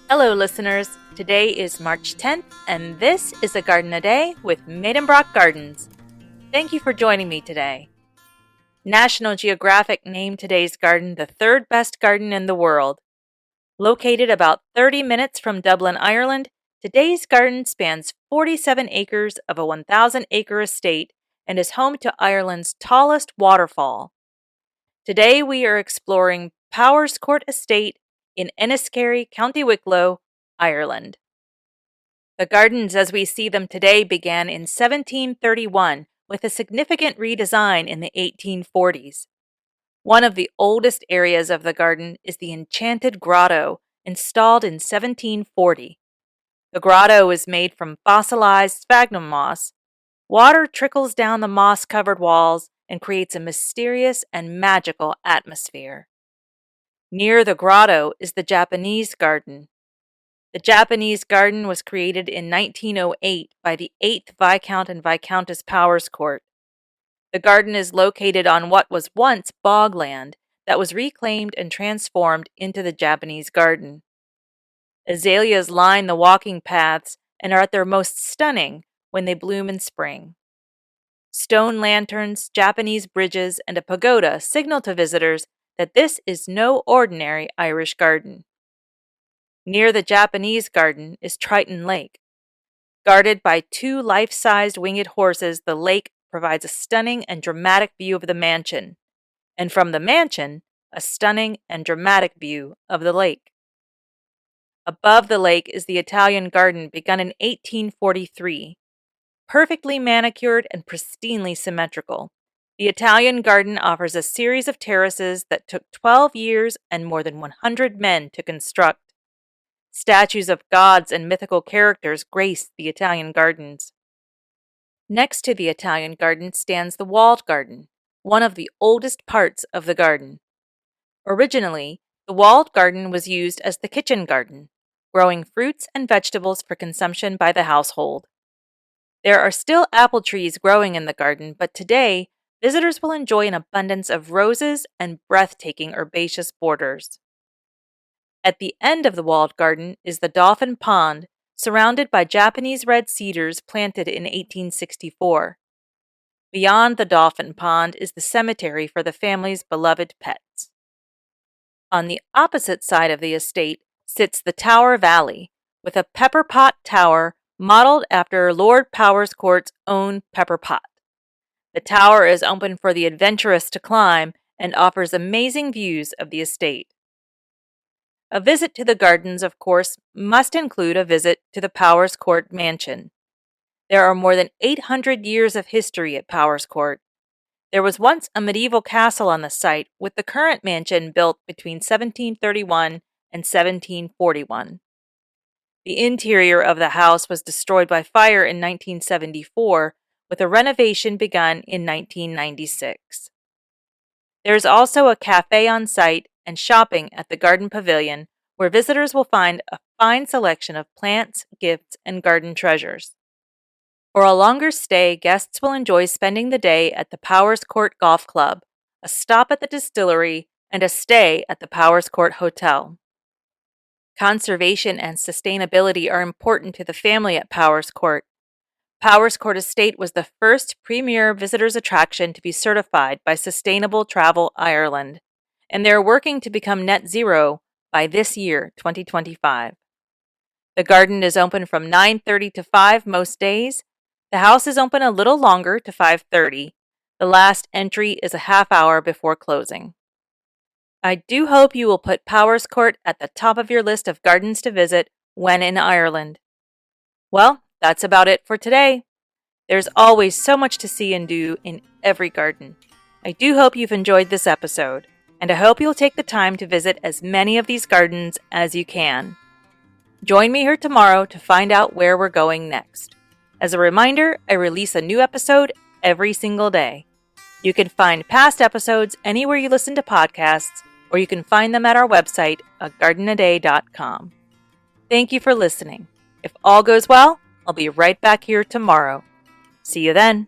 Hello, listeners. Today is March 10th, and this is a Garden a Day with Maidenbrock Gardens. Thank you for joining me today. National Geographic named today's garden the third best garden in the world. Located about 30 minutes from Dublin, Ireland, today's garden spans 47 acres of a 1,000-acre estate and is home to Ireland's tallest waterfall. Today we are exploring Powerscourt Estate in Enniskerry, County Wicklow, Ireland. The gardens as we see them today began in 1731 with a significant redesign in the 1840s. One of the oldest areas of the garden is the Enchanted Grotto, installed in 1740. The grotto is made from fossilized sphagnum moss. Water trickles down the moss-covered walls and creates a mysterious and magical atmosphere. Near the grotto is the Japanese garden. The Japanese garden was created in 1908 by the 8th Viscount and Viscountess Powerscourt. The garden is located on what was once bogland that was reclaimed and transformed into the Japanese garden. Azaleas line the walking paths and are at their most stunning when they bloom in spring. Stone lanterns, Japanese bridges, and a pagoda signal to visitors that this is no ordinary Irish garden. Near the Japanese garden is Triton Lake. Guarded by two life-sized winged horses, the lake provides a stunning and dramatic view of the mansion, and from the mansion, a stunning and dramatic view of the lake. Above the lake is the Italian garden begun in 1843. Perfectly manicured and pristinely symmetrical, the Italian garden offers a series of terraces that took 12 years and more than 100 men to construct. Statues of gods and mythical characters grace the Italian gardens. Next to the Italian garden stands the walled garden, one of the oldest parts of the garden. Originally, the walled garden was used as the kitchen garden, growing fruits and vegetables for consumption by the household. There are still apple trees growing in the garden, but today, visitors will enjoy an abundance of roses and breathtaking herbaceous borders. At the end of the walled garden is the Dolphin Pond, surrounded by Japanese red cedars planted in 1864. Beyond the Dolphin Pond is the cemetery for the family's beloved pets. On the opposite side of the estate sits the Tower Valley, with a pepper pot tower modeled after Lord Powerscourt's own pepper pot. The tower is open for the adventurous to climb and offers amazing views of the estate. A visit to the gardens, of course, must include a visit to the Powerscourt mansion. There are more than 800 years of history at Powerscourt. There was once a medieval castle on the site, with the current mansion built between 1731 and 1741. The interior of the house was destroyed by fire in 1974, with a renovation begun in 1996. There is also a cafe on site and shopping at the Garden Pavilion, where visitors will find a fine selection of plants, gifts, and garden treasures. For a longer stay, guests will enjoy spending the day at the Powerscourt Golf Club, a stop at the distillery, and a stay at the Powerscourt Hotel. Conservation and sustainability are important to the family at Powerscourt. Powerscourt Estate was the first premier visitors attraction to be certified by Sustainable Travel Ireland, and they're working to become net zero by this year, 2025. The garden is open from 9:30 to 5 most days. The house is open a little longer to 5:30. The last entry is a half hour before closing. I do hope you will put Powerscourt at the top of your list of gardens to visit when in Ireland. Well, that's about it for today. There's always so much to see and do in every garden. I do hope you've enjoyed this episode, and I hope you'll take the time to visit as many of these gardens as you can. Join me here tomorrow to find out where we're going next. As a reminder, I release a new episode every single day. You can find past episodes anywhere you listen to podcasts, or you can find them at our website, agardenaday.com. Thank you for listening. If all goes well, I'll be right back here tomorrow. See you then.